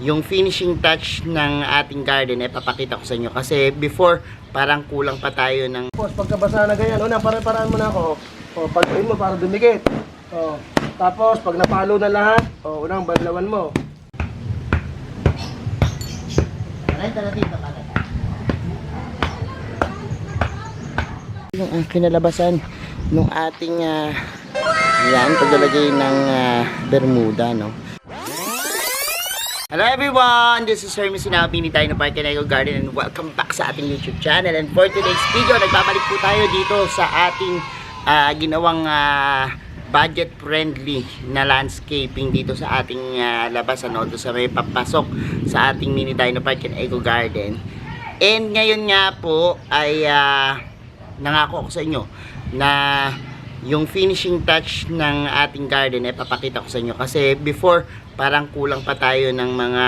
yung finishing touch ng ating garden ay papakita ko sa inyo. Kasi before, parang kulang pa tayo ng... Tapos pagkabasa na ganyan, unang paraan mo na ako. O, pagkain mo para dumikit. O, tapos pag napalo na lahat, o, unang banlawan mo. Yung kinalabasan ng ating yan, paglalagay ng bermuda, no? Hello everyone! This is Hermes Sinabi tayo ng Park and Eco Garden, and welcome back sa ating YouTube channel. And for today's video, nagbabalik po tayo dito sa ating ginawang budget-friendly na landscaping dito sa ating labas, ano, doon sa may papasok sa ating mini Dino Park and Eco Garden. And ngayon nga po ay nangako ako sa inyo na yung finishing touch ng ating garden ay papakita ko sa inyo. Kasi before, parang kulang pa tayo ng mga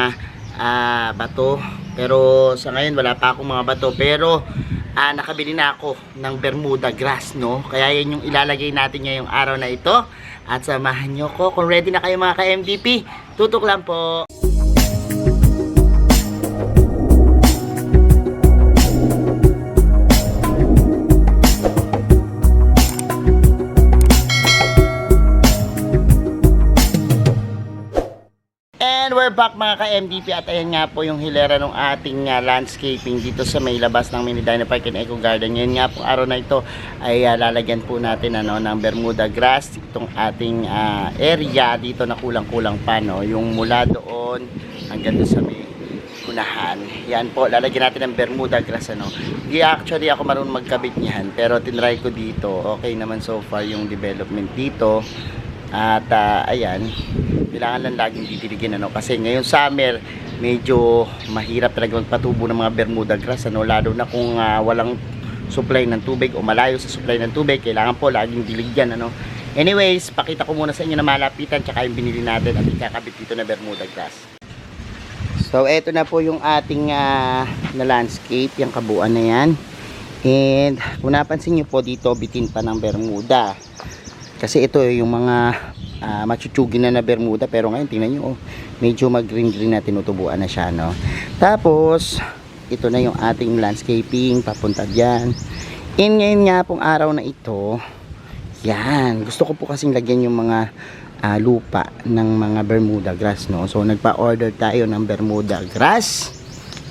bato. Pero sa ngayon, wala pa akong mga bato. Pero nakabili na ako ng Bermuda grass, no? Kaya yan yung ilalagay natin ngayong araw na ito. At samahan nyo ko. Kung ready na kayo mga ka-MDP, tutok lang po. And we're back mga ka-MDP, at ayan nga po yung hilera ng ating landscaping dito sa may labas ng mini Dino Park and Eco Garden. Ngayon nga po araw na ito ay lalagyan po natin ng Bermuda grass itong ating area dito na kulang-kulang pa, no? Yung mula doon hanggang doon sa may unahan. Yan po, lalagyan natin ng Bermuda grass, ano? Di actually ako marunong magkabit niyan, pero tinry ko dito. Okay naman so far yung development dito. At ayan, kailangan lang laging didiligin, ano, kasi ngayon summer medyo mahirap talaga magpatubo ng mga Bermuda grass, ano, lalo na kung walang supply ng tubig o malayo sa supply ng tubig. Kailangan po laging diligyan, ano. Anyways, pakita ko muna sa inyo na malapitan tsaka yung binili natin at ikakabit dito na Bermuda grass. So eto na po yung ating na landscape, yung kabuuan na yan. And kung napansin nyo po dito, bitin pa ng Bermuda. Kasi ito yung mga machuchugin na Bermuda, pero ngayon tingnan nyo, medyo mag-green-green na, tinutubuan na siya, no? Tapos ito na yung ating landscaping papunta dyan. And ngayon nga pong araw na ito, yan, gusto ko po kasing lagyan yung mga lupa ng mga Bermuda grass, no? So nagpa-order tayo ng Bermuda grass.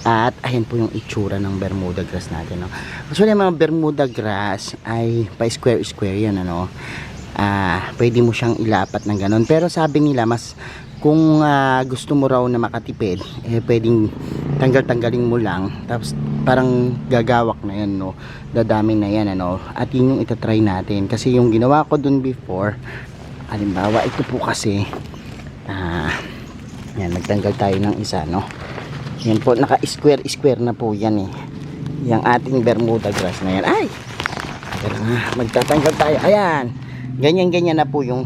At ayan po yung itsura ng Bermuda grass natin, no? Actually mga Bermuda grass ay pa square yan, ano? Pwede mo siyang ilapat ng ganon, pero sabi nila mas kung gusto mo raw na makatipid, pwedeng tanggalin mo lang, tapos parang gagawak na yan, no? Dadami na yan, ano? At yun yung itatry natin, kasi yung ginawa ko dun before, halimbawa ito po kasi yan, nagtanggal tayo ng isa, no? Yan po, naka square na po yan, yung ating Bermuda grass na yan. Ay, magtatanggal tayo, ayan, ganyan na po yung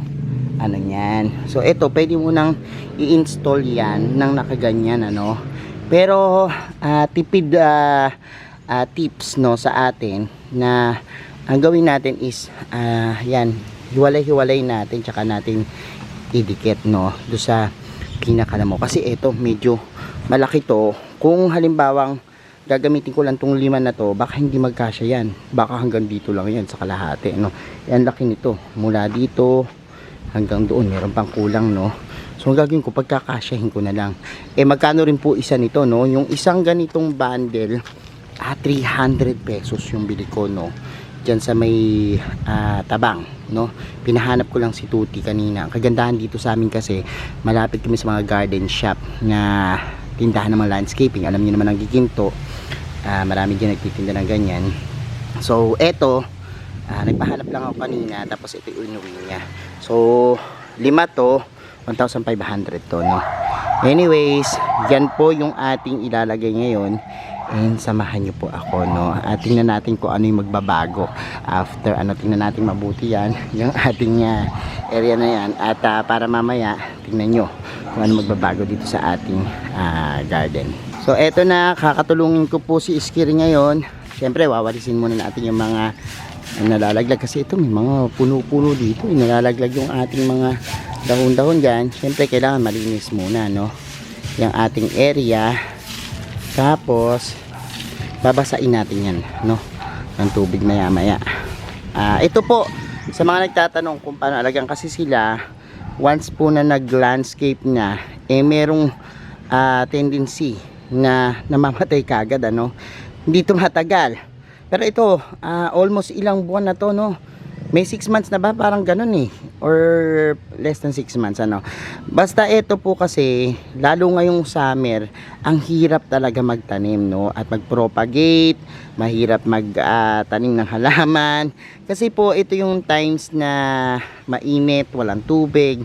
ano niyan. So ito, pwede mo nang i-install yan nang nakaganyan, ano. Pero tipid tips, no, sa atin na ang gawin natin is yan, hiwalay natin tsaka natin idikit, no, do sa pinaka mo. Kasi ito medyo malaki to. Kung halimbawang gagamitin ko lang tong 5 na to, baka hindi magkasya yan, baka hanggang dito lang yan sa kalahati, no. Yan laki nito, mula dito hanggang doon meron pang kulang, no. So ang gagawin ko, pagkakasyahin ko na lang. Magkano rin po isa nito, no? Yung isang ganitong bundle 300 pesos yung bili ko, no, dyan sa may Tabang, no. Pinahanap ko lang si Tuti kanina. Kagandahan dito sa amin kasi malapit kami sa mga garden shop na tindahan ng mga landscaping. Alam niyo naman ang giginto, marami dyan nagtitinda ng ganyan. So eto, nagpahanap lang ako kanina, tapos ito yung inuwi niya. So 5 to 1,500 to, no. Anyways, yan po yung ating ilalagay ngayon. And samahan nyo po ako, no. At tingnan natin kung ano yung magbabago after, ano, tingnan natin mabuti yan yung ating area na yan. At para mamaya tingnan nyo kung ano magbabago dito sa ating garden. So eto na, kakatulungin ko po si Iskiri ngayon. Siyempre wawalisin muna natin yung mga nalalaglag, kasi ito may mga puno-puno dito, nalalaglag yung ating mga dahon-dahon dyan. Siyempre kailangan malinis muna, no. yung ating area. Tapos babasain natin yan, no, ng tubig maya maya. Ito po sa mga nagtatanong kung paano alagaan, kasi sila once po na nag-landscape na, merong tendency na namamatay kagad, ano, hindi ito matagal. Pero ito almost ilang buwan na to, no, may 6 months na ba, parang ganun or less than 6 months, ano. Basta ito po kasi lalo ngayong summer, ang hirap talaga magtanim, no, at magpropagate, mahirap magtanim ng halaman kasi po ito yung times na mainit, walang tubig.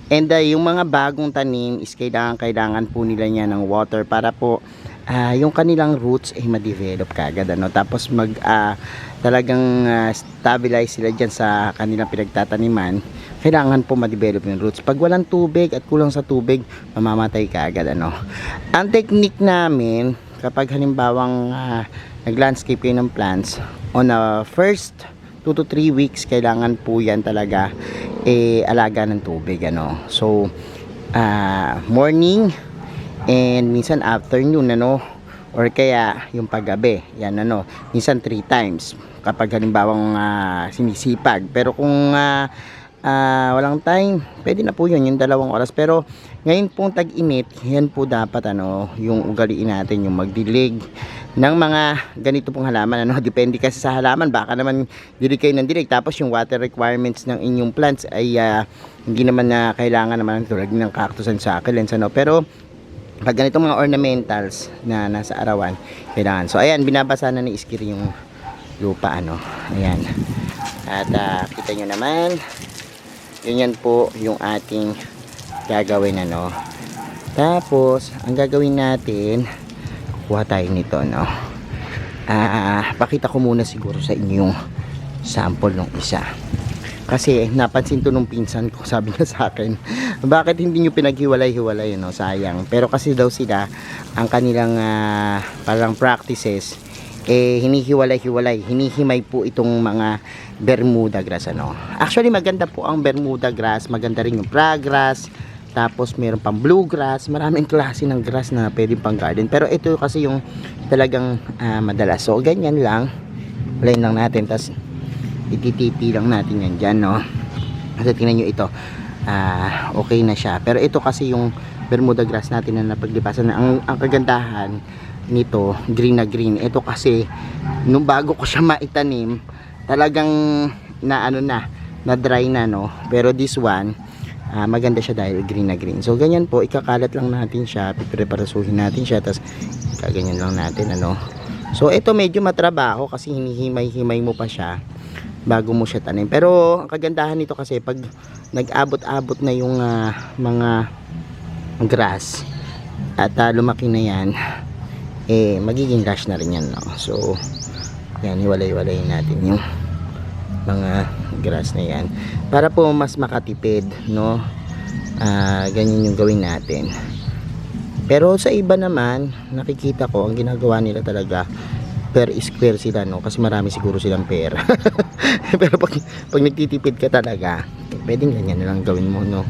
And yung mga bagong tanim is kailangan po nila niya ng water para po yung kanilang roots ay ma-develop kagad, ano. Tapos talagang stabilize sila dyan sa kanilang pinagtataniman. Kailangan po ma-develop yung roots. Pag walang tubig at kulang sa tubig, mamamatay kagad, ano. Ang technique namin kapag halimbawang nag-landscape kayo ng plants, on a first 2 to 3 weeks kailangan po yan talaga alaga ng tubig, ano. So morning and minsan afternoon, ano, or kaya yung paggabi, yan, ano, minsan 3 times kapag halimbawang sinisipag. Pero kung walang time, pwede na po yun, yung 2 oras. Pero ngayon pong tag-init, yan po dapat, ano, yung ugaliin natin, yung magdilig ng mga ganito pong halaman, ano. Depende kasi sa halaman, baka naman dilig kayo ng dilig tapos yung water requirements ng inyong plants ay hindi naman na kailangan naman tulad ng cactus and succulents, ano. Pero pag ganitong mga ornamentals na nasa arawan, kailangan. So ayan, binabasa na ni Iskir yung lupa, ano. Ayan. At kita nyo naman, ganyan po yung ating gagawin, ano. Tapos ang gagawin natin, kuha tayo nito, no. Pakita ko muna siguro sa inyo yung sample ng isa. Kasi napansin to nung pinsan ko, sabi niya sa akin, bakit hindi nyo pinaghiwalay-hiwalay, no? Sayang. Pero kasi daw sila, ang kanilang parang practices, hinihiwalay-hiwalay, hinihimay po itong mga Bermuda grass, ano. Actually maganda po ang Bermuda grass, maganda rin yung Pragrass, tapos meron pang bluegrass, maraming klase ng grass na pwedeng pang garden. Pero ito kasi yung talagang madalas. So ganyan lang, line lang natin, tapos ititipi lang natin yan dyan, no. Kasi tingnan nyo ito, okay na siya. Pero ito kasi yung Bermuda grass natin na napaglipasan. Ang kagandahan nito, green na green. Ito kasi nung bago ko siya maitanim, talagang na dry na, no. Pero this one, maganda siya dahil green na green. So ganyan po, ikakalat lang natin siya, pipreparasuhin natin siya, tapos kaganyan lang natin, ano. So ito medyo matrabaho kasi hinihimay-himay mo pa siya bago mo siya tanim. Pero ang kagandahan nito kasi pag nag-abot-abot na yung mga grass at lumaki na yan, magiging lush na rin yan, no. So yan, hiwalay-hiwalay natin yung mga grass na yan para po mas makatipid, no. Ganyan yung gawin natin. Pero sa iba naman, nakikita ko ang ginagawa nila talaga per square sila, no, kasi marami siguro silang pera. Pero pag nagtitipid ka talaga, pwedeng ganyan na lang gawin mo, no.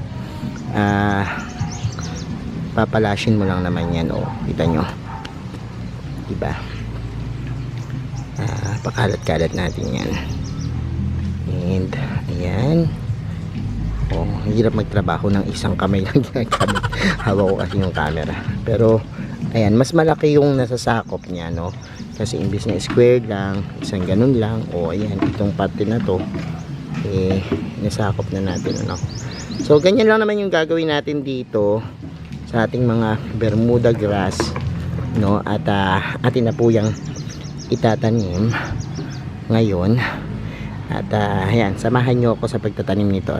Papalashin mo lang naman yan, oh, kita nyo, diba. Pakalat-kalat natin yan. And ayan, oh, hirap magtrabaho ng isang kamay lang ginagamit. Hawak ko kasi yung camera. Pero ayan, mas malaki yung nasasakop niya, no. Kasi imbis na square lang, isang ganun lang. O ayan, itong parte na to, nasakop na natin, ano. So ganyan lang naman yung gagawin natin dito sa ating mga Bermuda grass, no. At atin na po yung itatanim ngayon. At ayan, samahan nyo ako sa pagtatanim nito,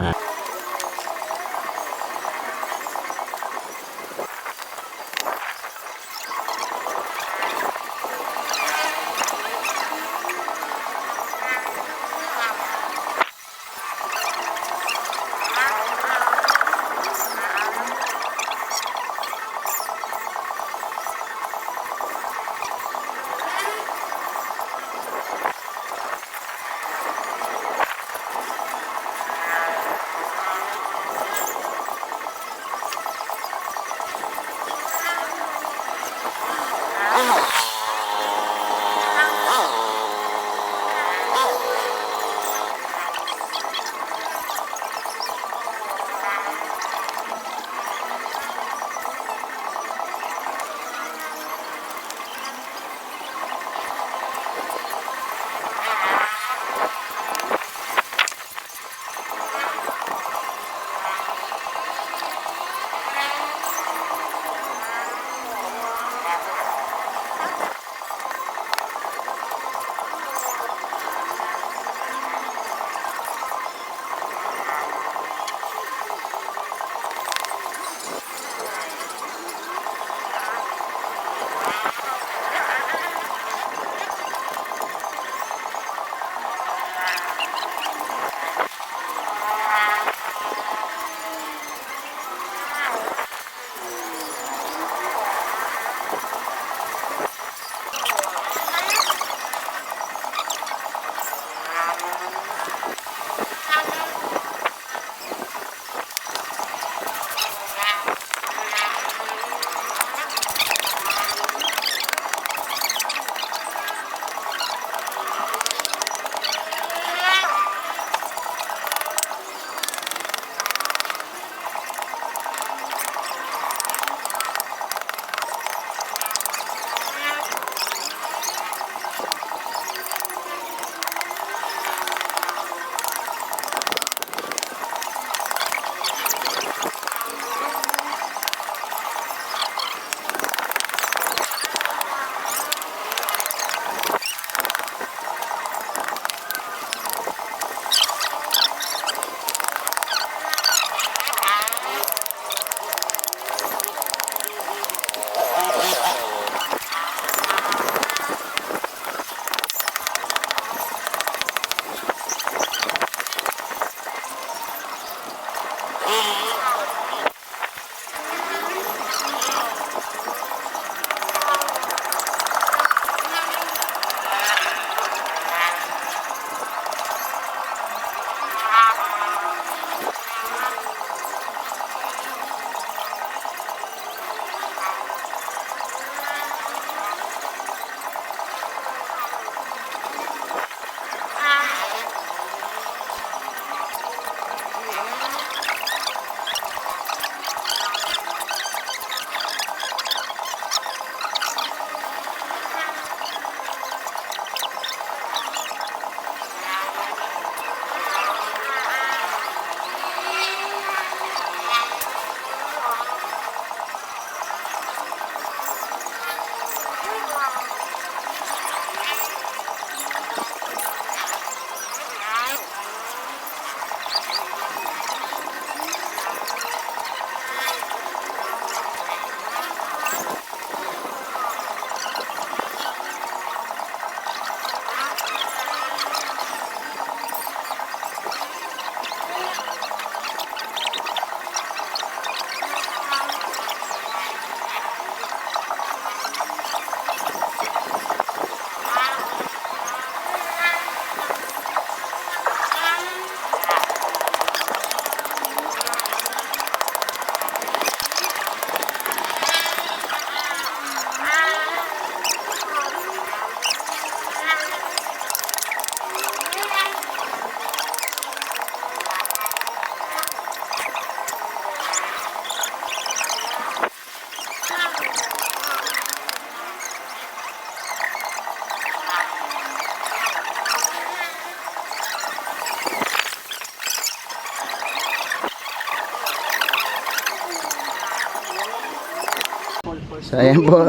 So ayan po,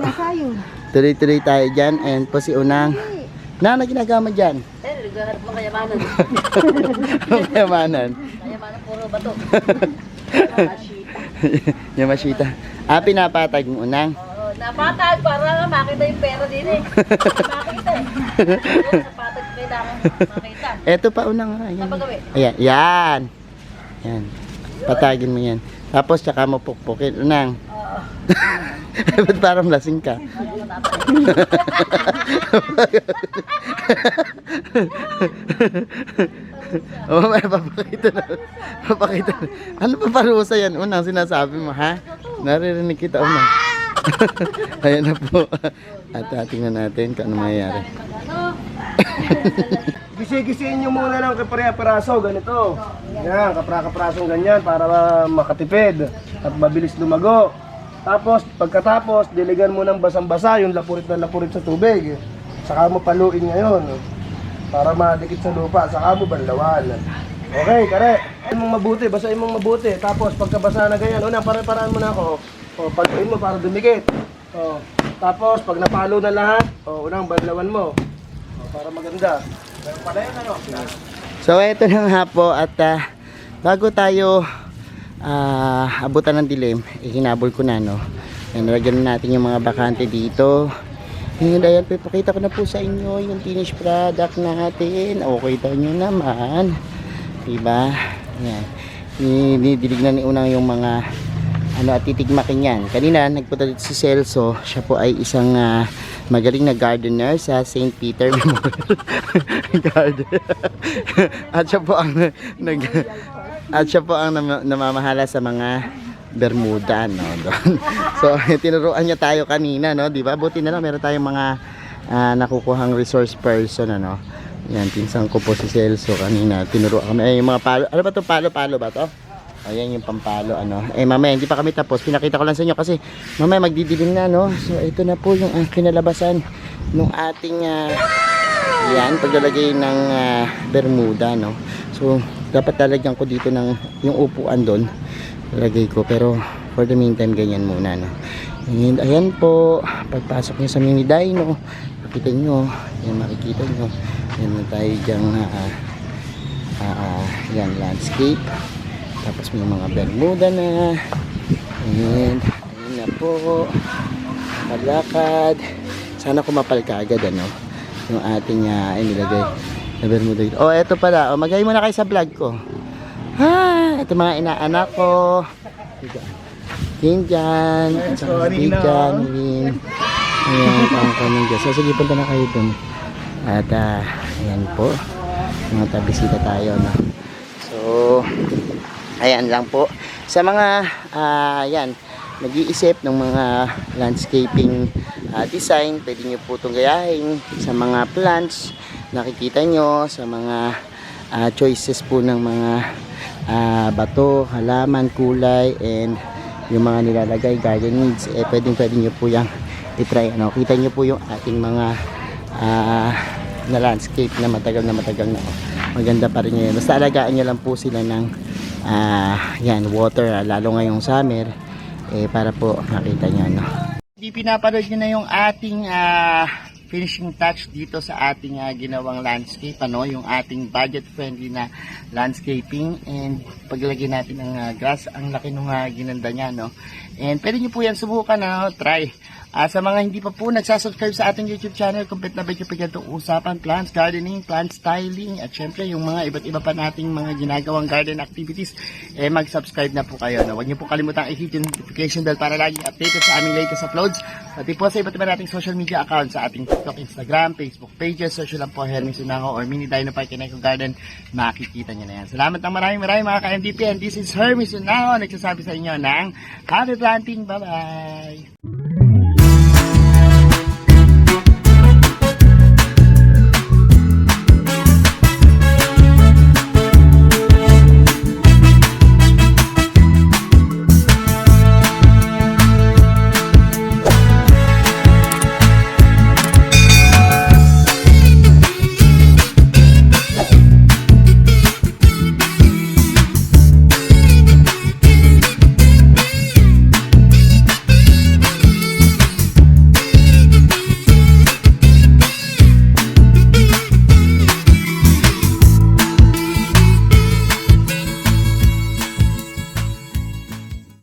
tuloy-tuloy tayo dyan. Ayan po si Unang. Na ginagawa mo dyan? Naghahanap ng kayamanan. Kayamanan. Kayamanan puro bato. Yamashita. Pinapatag mo Unang. Oo, napatag para makita yung pera din eh. Makita eh. Napatag kailangan makita. Eto pa Unang. Ayan. Napagawi. Ayan. Yan. Yan. Patagin mo yan. Tapos tsaka mo pukpukin. Unang. Oo. Ba't parang lasing ka? Oh, may papakita na. Papakita na. Ano pa parusa yan? Unang sinasabi mo, ha? Naririnig kita, Unang. Ayan na po. At tingnan natin kung ano mangyayari. Ano? Gisi-gisiin nyo muna ng kapare-peraso, ganito. Yan, kapra-kaprasong ganyan para makatipid at mabilis lumago. Tapos, pagkatapos, diligan mo ng basang-basa yung lapurit na lapurit sa tubig. Saka mo paluin ngayon para madikit sa lupa. Saka mo banlawan. Okay, kare. Basahin mong mabuti, basahin mong mabuti. Tapos, pagkabasa na ganyan, unang pare-paraan mo na ako. O, paluin mo para dumikit. O, tapos, pag napalo na lahat, unang banlawan mo. O, para maganda. So ito na nga po at bago tayo abutan ng dilim, hinabol ko na no. Nalagyan natin yung mga bakante dito. And ayan, papakita ko na po sa inyo yung finished product natin. Okay daw nyo naman. Diba? Ayan. Dinidilig na ni Unang yung mga at titigmakin yan. Kanina nagpunta dito si Celso. Siya po ay isang magaling na gardener sa St. Peter Memorial Garden. At siya po ang namamahala sa mga Bermuda no doon. So tinuruan niya tayo kanina no, 'di ba? Buti na lang meron tayong mga nakukuhang resource person ano. Yan, pinsang ko po si Celso kanina. Tinuruan kami yung mga palo. Ano ba 'to? Palo ba 'to? Ayan yung pampalo ano. Mamaya hindi pa kami tapos. Pinakita ko lang sa inyo kasi mamaya magdidilim na no. So ito na po yung kinalabasan ng ating yan paglalagay ng Bermuda no. So dapat lalagyan ko dito ng yung upuan doon. Lalagay ko pero for the meantime ganyan muna no. And ayan po pagpasok niyo sa mini dino. Makikita niyo, yan makikita niyo. Yan na tayo diyang yan landscape. Tapos may mga Bermuda na. And ayun na po. Malakad. Sana kumapal ka agad ano. Yung ating inilagay na Bermuda. Oh, eto pala. Oh, magay muna kayo sa vlog ko. Ha, ito mga inaanak ko. Diyan. Diyan. Ayan, ang kaming dyan. So, sige, punta na kayo dun. At, ayan po. Mga tabisita tayo, no? So, ayan lang po. Sa mga, ayan, nag-iisip ng mga landscaping design, pwede nyo po itong gayahin sa mga plants. Nakikita nyo sa mga choices po ng mga bato, halaman, kulay, and yung mga nilalagay, garden needs, pwede nyo po yung i-try. Ano? Kita nyo po yung ating mga na landscape na matagal na maganda pa rin yun. Basta alagaan nyo lang po sila ng yan, water, lalo ngayong summer, para po makita nyo. No? Hindi pinapanood nyo na yung ating finishing touch dito sa ating ginawang landscape, ano, yung ating budget friendly na landscaping, and paglagay natin ng grass, ang laki nung ginanda niya, no. And pwede niyo po yan subukan na try. Sa mga hindi pa po nagsasubscribe sa ating YouTube channel, complete na video pa dyan itong usapan, plants, gardening, plant styling, at syempre yung mga iba't iba pa nating mga ginagawang garden activities, mag-subscribe na po kayo. No? Huwag niyo po kalimutang i-hit yung notification bell para laging updated sa aming latest uploads. Pati po sa iba't iba nating social media accounts, sa ating TikTok, Instagram, Facebook pages, search lang po Hermes Unango or Mini Dino Park in Eco Garden, makikita niyo na yan. Salamat ng maraming mga ka-MDP, and this is Hermes Unango, nagsasabi sa inyo ng happy planting. Bye-bye!